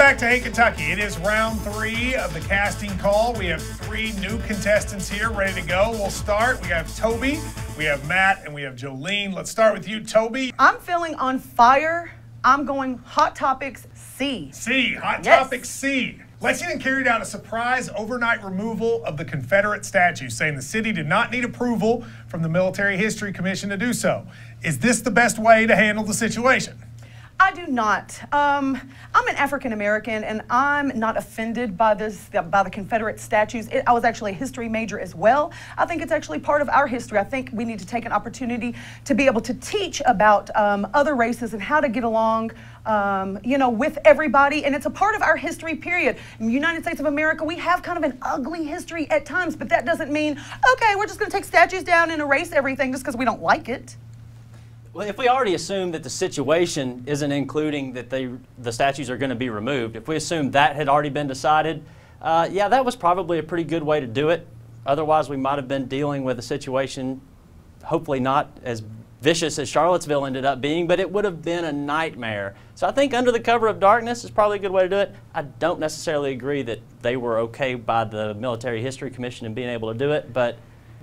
back to Hey Kentucky. It is round 3 of the casting call. We have 3 new contestants here ready to go. We'll start. We have Toby, we have Matt, and we have Jolene. Let's start with you, Toby. I'm feeling on fire. I'm going Hot Topics C. C, Hot Topics C. Lexington carried out a surprise overnight removal of the Confederate statue, saying the city did not need approval from the Military History Commission to do so. Is this the best way to handle the situation? I do not. I'm an African American, and I'm not offended by the Confederate statues. I was actually a history major as well. I think it's actually part of our history. I think we need to take an opportunity to be able to teach about other races and how to get along, you know, with everybody. And it's a part of our history. Period. In the United States of America, we have kind of an ugly history at times, but that doesn't mean okay, we're just going to take statues down and erase everything just because we don't like it. Well, if we already assume that the situation isn't including that the statues are going to be removed, if we assume that had already been decided, yeah, that was probably a pretty good way to do it. Otherwise, we might have been dealing with a situation, hopefully not as vicious as Charlottesville ended up being, but it would have been a nightmare. So I think under the cover of darkness is probably a good way to do it. I don't necessarily agree that they were okay by the Military History Commission and being able to do it, but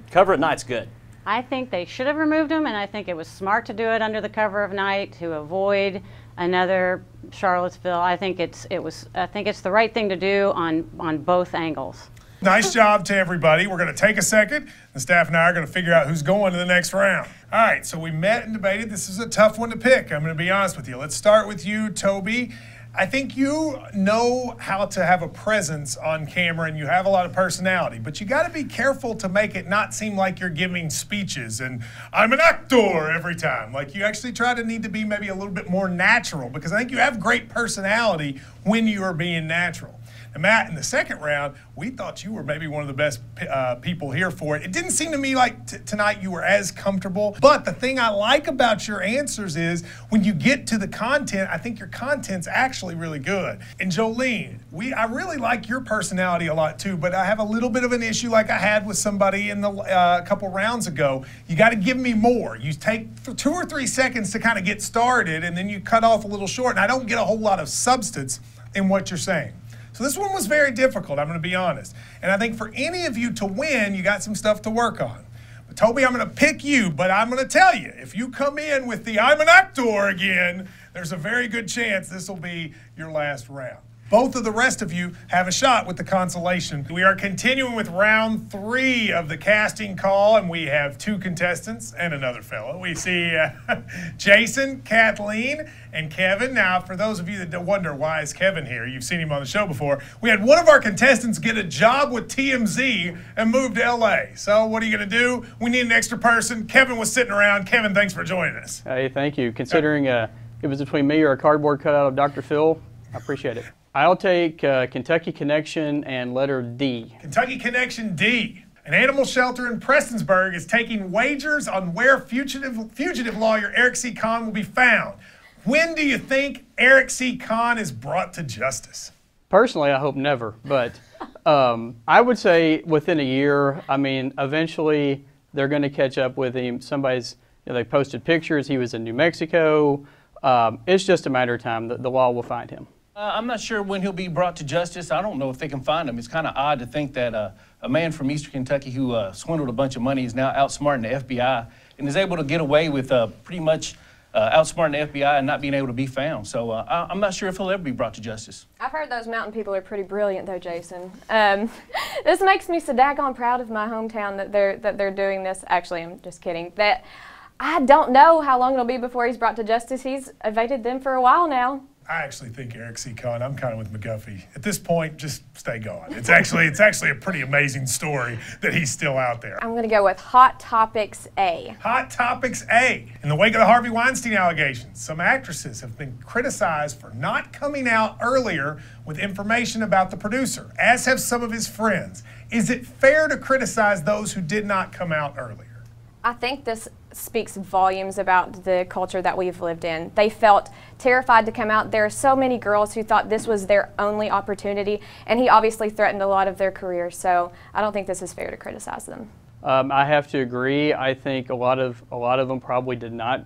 cover at night's good. I think they should have removed them, and I think it was smart to do it under the cover of night to avoid another Charlottesville. I think it's the right thing to do on both angles. Nice job to everybody. We're going to take a second. The staff and I are going to figure out who's going to the next round. All right, so we met and debated. This is a tough one to pick. I'm going to be honest with you. Let's start with you, Toby. I think you know how to have a presence on camera and you have a lot of personality, but you got to be careful to make it not seem like you're giving speeches and I'm an actor every time. Like you actually need to be maybe a little bit more natural, because I think you have great personality when you are being natural. And Matt, in the second round, we thought you were maybe one of the best people here for it. It didn't seem to me like tonight you were as comfortable, but the thing I like about your answers is when you get to the content, I think your content's actually really good. And Jolene, I really like your personality a lot too, but I have a little bit of an issue like I had with somebody in the couple rounds ago. You got to give me more. You take 2 or 3 seconds to kind of get started, and then you cut off a little short, and I don't get a whole lot of substance in what you're saying. So this one was very difficult, I'm going to be honest. And I think for any of you to win, you got some stuff to work on. But Toby, I'm going to pick you, but I'm going to tell you, if you come in with the I'm an actor again, there's a very good chance this will be your last round. Both of the rest of you have a shot with the consolation. We are continuing with round 3 of the casting call, and we have 2 contestants and another fellow. We see Jason, Kathleen, and Kevin. Now, for those of you that wonder why is Kevin here, you've seen him on the show before. We had one of our contestants get a job with TMZ and move to LA. So what are you going to do? We need an extra person. Kevin was sitting around. Kevin, thanks for joining us. Hey, thank you. Considering it was between me or a cardboard cutout of Dr. Phil, I appreciate it. I'll take Kentucky Connection and letter D. Kentucky Connection D. An animal shelter in Prestonsburg is taking wagers on where fugitive lawyer Eric C. Kahn will be found. When do you think Eric C. Kahn is brought to justice? Personally, I hope never, but I would say within a year. I mean, eventually they're going to catch up with him. They posted pictures. He was in New Mexico. It's just a matter of time. The law will find him. I'm not sure when he'll be brought to justice. I don't know if they can find him. It's kind of odd to think that a man from Eastern Kentucky who swindled a bunch of money is now outsmarting the FBI and is able to get away with pretty much outsmarting the FBI and not being able to be found. So I'm not sure if he'll ever be brought to justice. I've heard those mountain people are pretty brilliant, though, Jason. This makes me so daggone proud of my hometown that they're doing this. Actually, I'm just kidding. That I don't know how long it'll be before he's brought to justice. He's evaded them for a while now. I actually think Eric C. Kahn, I'm kind of with McGuffey. At this point, just stay gone. It's actually a pretty amazing story that he's still out there. I'm going to go with Hot Topics A. Hot Topics A. In the wake of the Harvey Weinstein allegations, some actresses have been criticized for not coming out earlier with information about the producer, as have some of his friends. Is it fair to criticize those who did not come out earlier? I think this speaks volumes about the culture that we've lived in. They felt terrified to come out. There are so many girls who thought this was their only opportunity, and he obviously threatened a lot of their careers, so I don't think this is fair to criticize them. I have to agree. I think a lot of them probably did not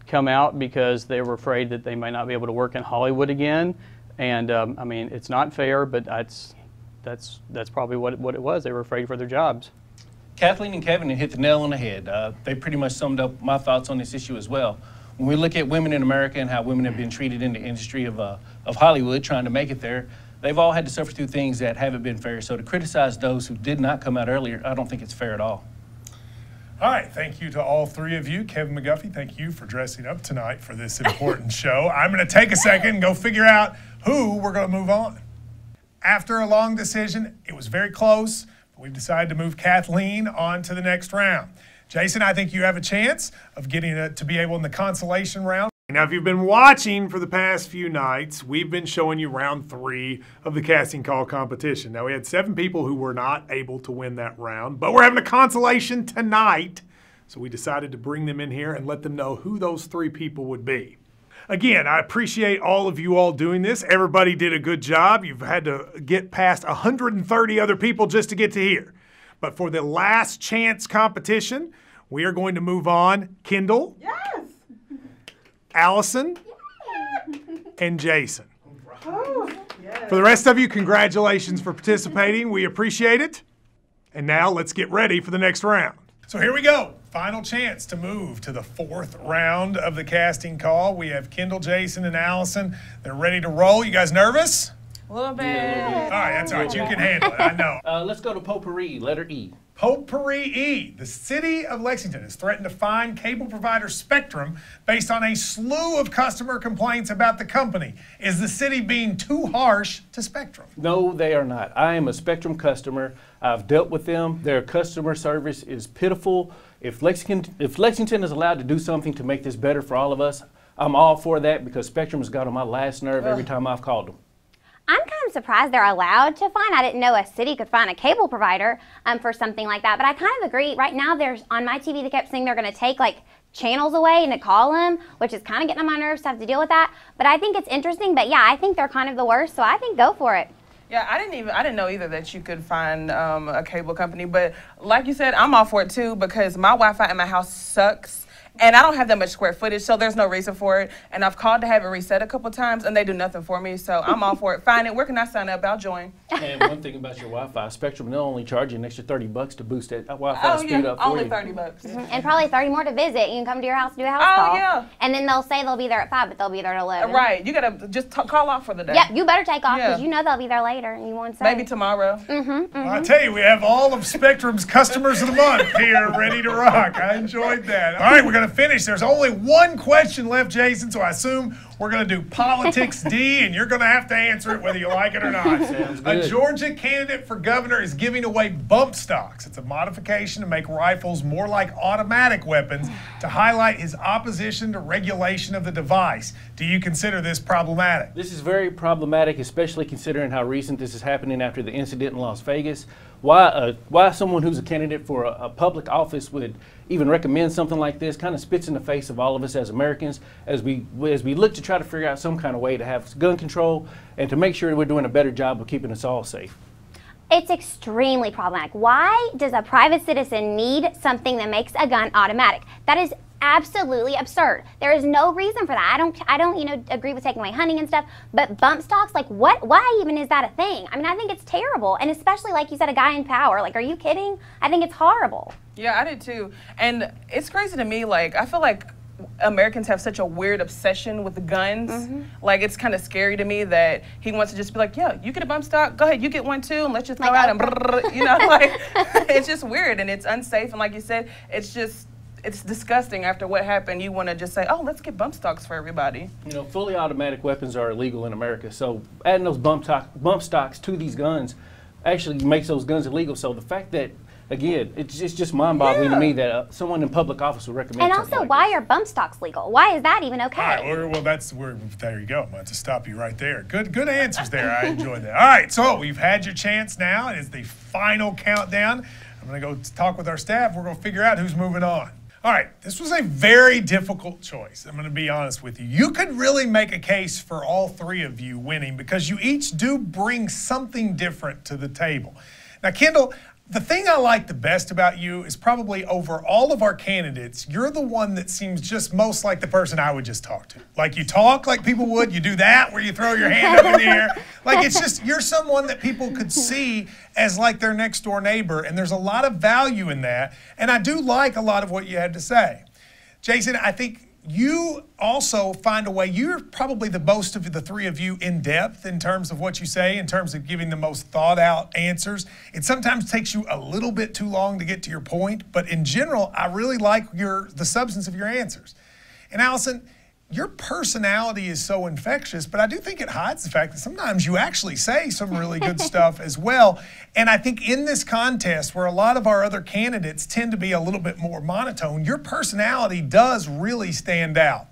come out because they were afraid that they might not be able to work in Hollywood again. And I mean, it's not fair, but that's probably what it was. They were afraid for their jobs. Kathleen and Kevin hit the nail on the head. They pretty much summed up my thoughts on this issue as well. When we look at women in America and how women have been treated in the industry of Hollywood, trying to make it there, they've all had to suffer through things that haven't been fair. So to criticize those who did not come out earlier, I don't think it's fair at all. All right, thank you to all three of you. Kevin McGuffey, thank you for dressing up tonight for this important show. I'm going to take a second and go figure out who we're going to move on. After a long decision, it was very close, but we've decided to move Kathleen on to the next round. Jason, I think you have a chance of getting to be able in the consolation round. Now, if you've been watching for the past few nights, we've been showing you round 3 of the casting call competition. Now, we had 7 people who were not able to win that round, but we're having a consolation tonight. So we decided to bring them in here and let them know who those 3 people would be. Again, I appreciate all of you all doing this. Everybody did a good job. You've had to get past 130 other people just to get to here. But for the last chance competition, we are going to move on Kendall. Yes. Allison, and Jason. Oh, yes. For the rest of you, congratulations for participating. We appreciate it. And now let's get ready for the next round. So here we go. Final chance to move to the 4th round of the casting call. We have Kendall, Jason, and Allison. They're ready to roll. You guys nervous? A little bit. All right, that's all right. You can handle it. I know. Let's go to potpourri, letter E. Potpourri E. The city of Lexington has threatened to fine cable provider Spectrum based on a slew of customer complaints about the company. Is the city being too harsh to Spectrum? No, they are not. I am a Spectrum customer. I've dealt with them. Their customer service is pitiful. If Lexington is allowed to do something to make this better for all of us, I'm all for that because Spectrum has got on my last nerve every time I've called them. I'm kind of surprised they're allowed to fine. I didn't know a city could fine a cable provider for something like that. But I kind of agree. Right now, there's on my TV, they kept saying they're going to take like channels away and to call them, which is kind of getting on my nerves to have to deal with that. But I think it's interesting. But yeah, I think they're kind of the worst. So I think go for it. Yeah, I didn't know either that you could find a cable company. But like you said, I'm all for it too because my Wi-Fi in my house sucks. And I don't have that much square footage, so there's no reason for it. And I've called to have it reset a couple times, and they do nothing for me. So I'm all for it. Fine it. Where can I sign up? I'll join. And one thing about your Wi-Fi, Spectrum, they'll only charge you an extra $30 to boost that Wi-Fi speed up for only you. $30. And probably 30 more to visit. You can come to your house, do a house call. Yeah. And then they'll say they'll be there at 5, but they'll be there at 11. Right. You got to just call off for the day. Yep, you better take off because Yeah. you know they'll be there later and you won't say. Maybe tomorrow. Well, I tell you, we have all of Spectrum's customers of the month here ready to rock. I enjoyed that. All right, we're going to finish. There's only one question left, Jason, so I assume we're going to do Politics D, and you're going to have to answer it whether you like it or not. Sounds A good. Georgia candidate for governor is giving away bump stocks. It's a modification to make rifles more like automatic weapons to highlight his opposition to regulation of the device. Do you consider this problematic? This is very problematic, especially considering how recent this is happening after the incident in Las Vegas. Why someone who's a candidate for a public office would even recommend something like this kind of spits in the face of all of us as Americans as we look to try to figure out some kind of way to have gun control and to make sure we're doing a better job of keeping us all safe. It's extremely problematic. Why does a private citizen need something that makes a gun automatic? That is absolutely absurd. There is no reason for that. I don't agree with taking away hunting and stuff, but bump stocks, like what? Why even is that a thing? I mean, I think it's terrible, and especially like you said, a guy in power. Like, are you kidding? I think it's horrible. Yeah, I did too. And it's crazy to me, like, I feel like Americans have such a weird obsession with the guns. Like, it's kind of scary to me that he wants to just be like, yeah, you get a bump stock, go ahead, you get one too, and let's just go Like, out and brrr, you know, like, it's just weird and it's unsafe. And like you said, it's disgusting after what happened. You want to just say, oh, let's get bump stocks for everybody. You know, fully automatic weapons are illegal in America, so adding those bump stocks to these guns actually makes those guns illegal. So the fact that, again, it's just mind-boggling to me that someone in public office would recommend And something also, like why this. are bump stocks legal? Why is that even okay? All right, well, there you go. I'm going to stop you right there. Good answers there. I enjoyed that. All right, so we've had your chance now. It is the final countdown. I'm going to go talk with our staff. We're going to figure out who's moving on. All right, this was a very difficult choice. I'm going to be honest with you. You could really make a case for all 3 of you winning because you each do bring something different to the table. Now, Kendall, The thing I like the best about you is probably over all of our candidates, you're the one that seems just most like the person I would just talk to. Like you talk like people would, you do that where you throw your hand up in the air. Like it's just, you're someone that people could see as like their next door neighbor, and there's a lot of value in that. And I do like a lot of what you had to say. Jason, I think you also find a way, you're probably the most of the three of you in depth in terms of what you say, in terms of giving the most thought out answers. It sometimes takes you a little bit too long to get to your point, but in general, I really like the substance of your answers. And Allison, your personality is so infectious, but I do think it hides the fact that sometimes you actually say some really good stuff as well. And I think in this contest, where a lot of our other candidates tend to be a little bit more monotone, your personality does really stand out.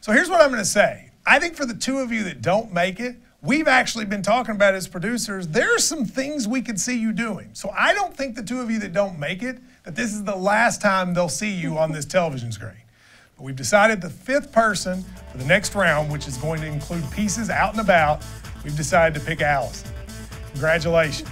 So here's what I'm going to say. I think for the two of you that don't make it, we've actually been talking about as producers, there are some things we could see you doing. So I don't think the two of you that don't make it, that this is the last time they'll see you on this television screen. We've decided the fifth person for the next round, which is going to include pieces out and about, we've decided to pick Allison. Congratulations.